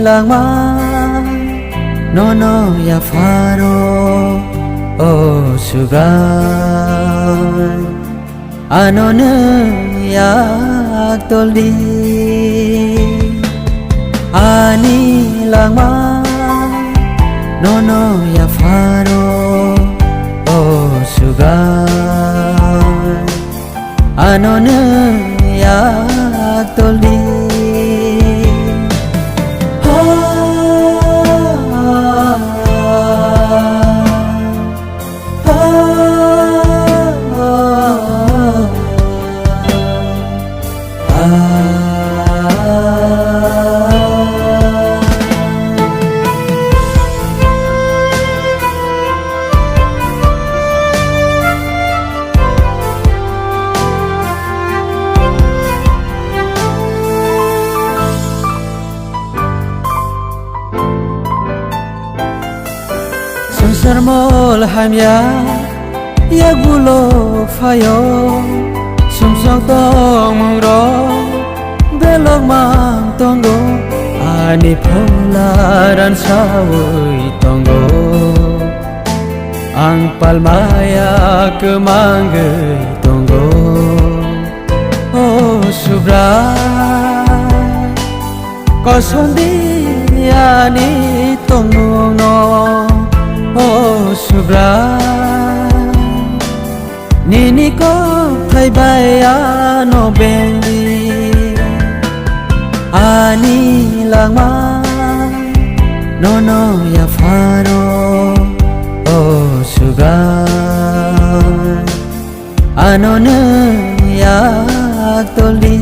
lang ma no no ya faro oh sugar ano ne ya toli ani lang ma no no ya faro oh sugar ano ne ya toli Sarmol hamya yagulo fayo sumsong tong muro belok mang tonggo ani polaran sawui tonggo ang palmaya kemangge tonggo oh subra kosondi ani tonggo no oh subra nini ko thai baya no bengi ani lang ma no no ya faro oh sugar ano ne ya toli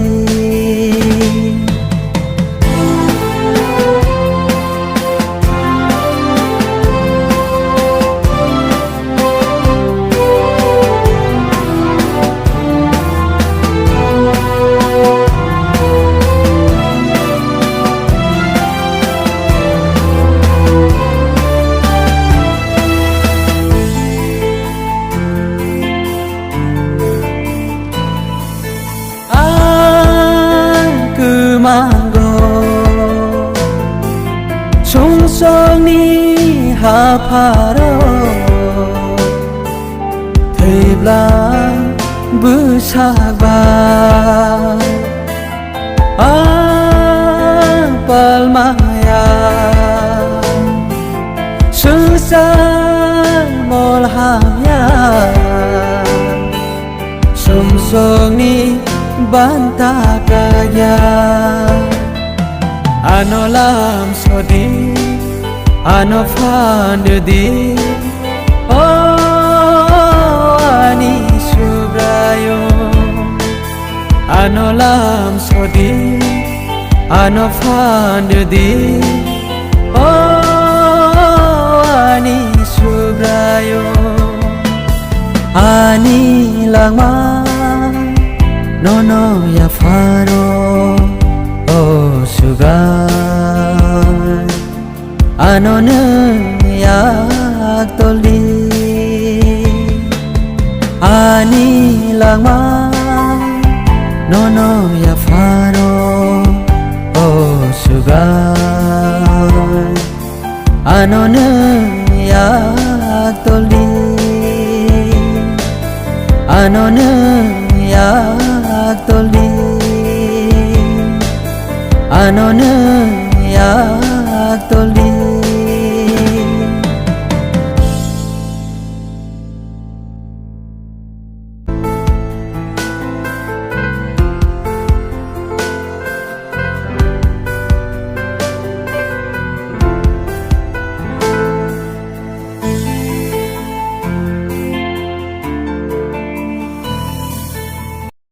song ni ha pharo thei blang bu sa ba palmaya su sa mol hamya song ni banta kaya ano lam sodi ano fande di oh ani subrayo ano lam sodi ano fande di oh ani subrayo ani lang ma no no ya faro oh sugar ano ne ya toli ani lang ma no no ya faro oh sugar ano ne ya toli ano ne ya toli ano ne ya toli